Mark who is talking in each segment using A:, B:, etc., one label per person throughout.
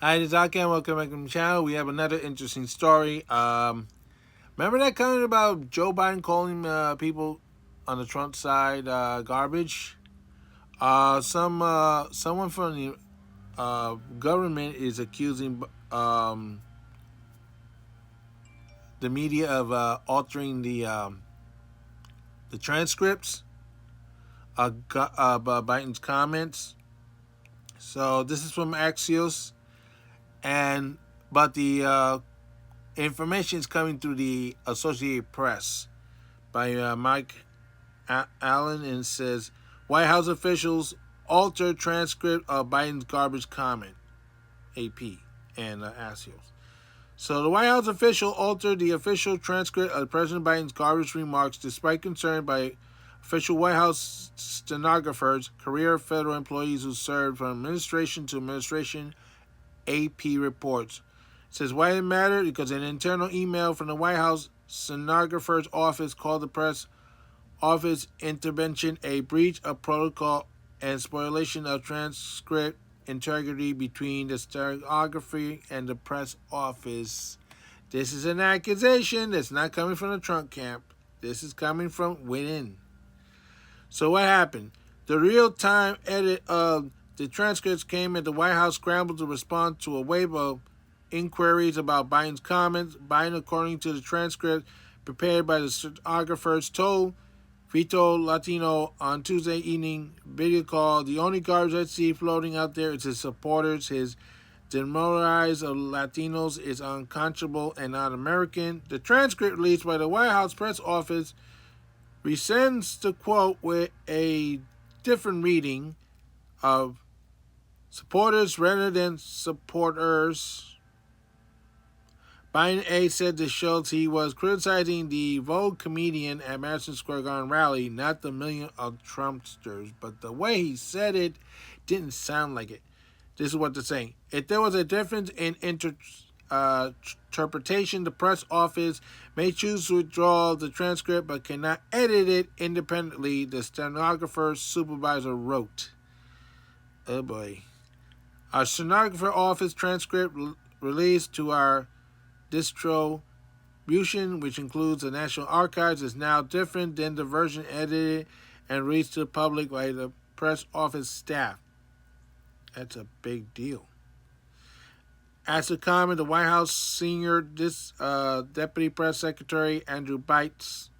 A: Hi, this is Aki, and welcome back to the channel. We have another interesting story. Remember that comment about Joe Biden calling people on the Trump side garbage? Someone from the government is accusing the media of altering the transcripts of Biden's comments. So this is from Axios, and but the information is coming through the Associated Press by Mike Allen, and says White House officials alter transcript of Biden's garbage comment. AP and Axios. So the White House official altered the official transcript of President Biden's garbage remarks despite concern by official White House stenographers, career federal employees who served from administration to administration, AP reports. It says why it mattered because an internal email from the White House stenographer's office called the press office intervention a breach of protocol and spoliation of transcript integrity between the stenography and the press office. This is an accusation that's not coming from the Trump camp. This is coming from within. So what happened? The real-time edit of the transcripts came as the White House scrambled to respond to a wave of inquiries about Biden's comments. Biden, according to the transcript prepared by the stenographers, told Vito Latino on Tuesday evening video call, the only garbage I see floating out there is his supporters. His demoralized of Latinos is unconscionable and not American. The transcript released by the White House press office rescinds the quote with a different reading of supporters rather than supporters. Biden A said to Schultz he was criticizing the Vogue comedian at Madison Square Garden rally, not the million of Trumpsters. But the way he said it didn't sound like it. This is what they're saying. If there was a difference in interpretation, the press office may choose to withdraw the transcript but cannot edit it independently, the stenographer's supervisor wrote. Oh boy. Our stenographer office transcript released to our distribution, which includes the National Archives, is now different than the version edited and released to the public by the press office staff. That's a big deal. As a comment, the White House senior deputy press secretary Andrew Bites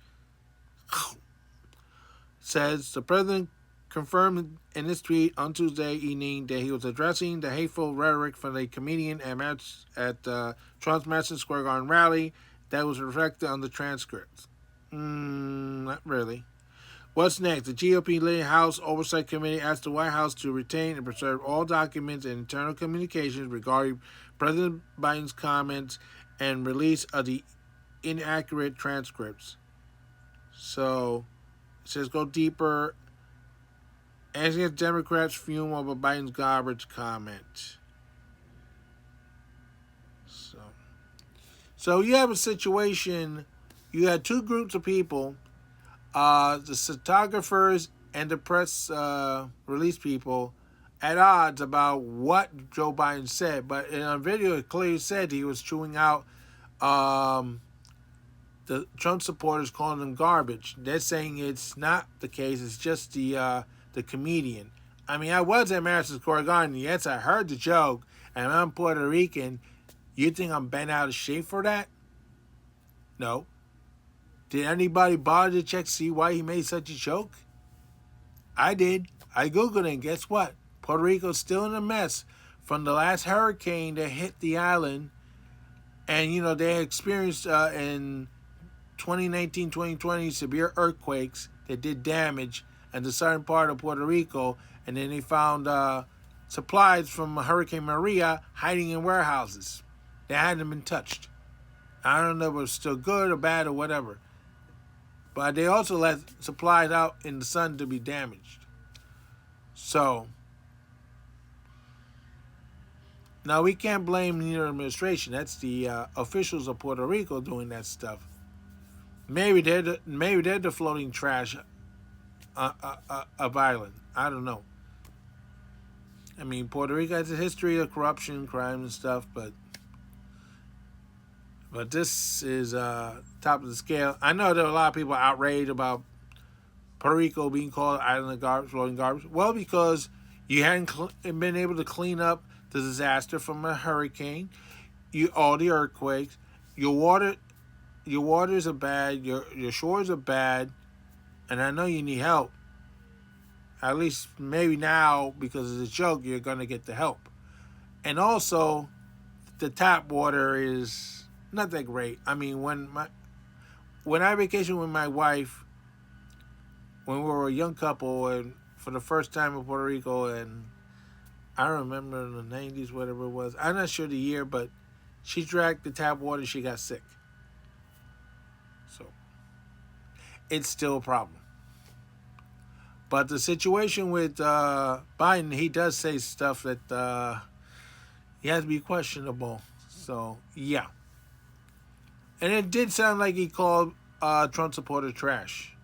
A: says the president confirmed in his tweet on Tuesday evening that he was addressing the hateful rhetoric from the comedian at Trump's Madison Square Garden rally that was reflected on the transcripts. Not really. What's next? The GOP-led House Oversight Committee asked the White House to retain and preserve all documents and internal communications regarding President Biden's comments and release of the inaccurate transcripts. So, it says go deeper. Asking Democrats fume over Biden's garbage comment. So you have a situation. You had two groups of people, the photographers and the press release people, at odds about what Joe Biden said. But in a video, it clearly said he was chewing out the Trump supporters, calling them garbage. They're saying it's not the case. It's just the comedian. I mean, I was at Madison Square Garden. Yes, I heard the joke, and I'm Puerto Rican. You think I'm bent out of shape for that? No. Did anybody bother to check see why he made such a joke? I did. I Googled it, and guess what? Puerto Rico's still in a mess from the last hurricane that hit the island. And, you know, they experienced in 2019, 2020 severe earthquakes that did damage in the southern part of Puerto Rico. And then they found supplies from Hurricane Maria hiding in warehouses that hadn't been touched. I don't know if it was still good or bad or whatever. But they also let supplies out in the sun to be damaged. So, now we can't blame the administration. That's the officials of Puerto Rico doing that stuff. Maybe they're the floating trash of Ireland. I don't know. I mean, Puerto Rico has a history of corruption, crime, and stuff, but this is top of the scale. I know there are a lot of people outraged about Puerto Rico being called island of garbage, floating garbage. Well, because you hadn't been able to clean up the disaster from a hurricane, all the earthquakes, your waters are bad, your shores are bad, and I know you need help. At least maybe now, because of the joke, you're gonna get the help. And also, the tap water is not that great. I mean, when I vacationed with my wife, when we were a young couple, and for the first time in Puerto Rico, and I remember in the '90s, whatever it was. I'm not sure the year, but she drank the tap water. She got sick. So it's still a problem. But the situation with Biden, he does say stuff that he has to be questionable. So yeah, and it did sound like he called Trump supporter trash.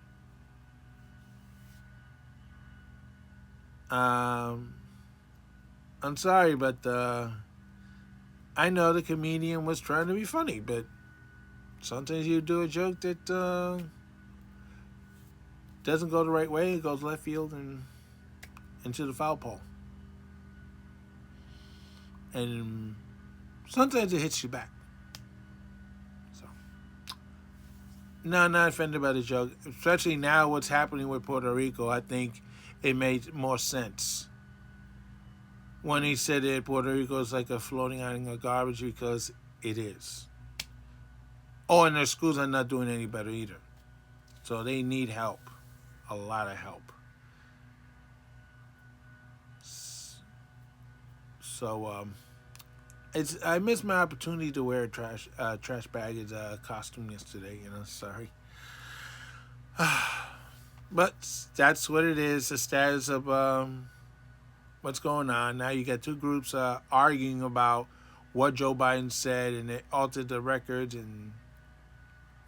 A: Um, I'm sorry, but I know the comedian was trying to be funny, but sometimes you do a joke that doesn't go the right way. It goes left field and into the foul pole, and sometimes it hits you back. So, no, I'm not offended by the joke. Especially now, what's happening with Puerto Rico, I think it made more sense when he said that Puerto Rico is like a floating island of garbage, because it is. Oh, and their schools are not doing any better either. So they need help, a lot of help. So it's I missed my opportunity to wear a trash baggage costume yesterday. Sorry, but that's what it is. The status of what's going on now. You got two groups arguing about what Joe Biden said, and it altered the records, and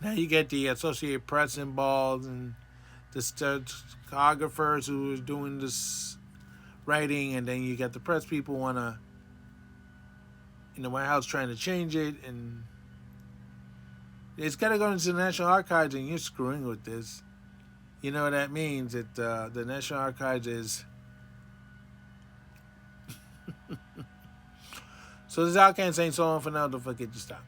A: now you get the Associated Press involved, and the stenographers who are doing this writing, and then you got the press people want to, in the White House, trying to change it, and it's got to go into the National Archives, and you're screwing with this. You know what that means? That the National Archives is. So this is Alcan saying so on for now. Don't forget to stop.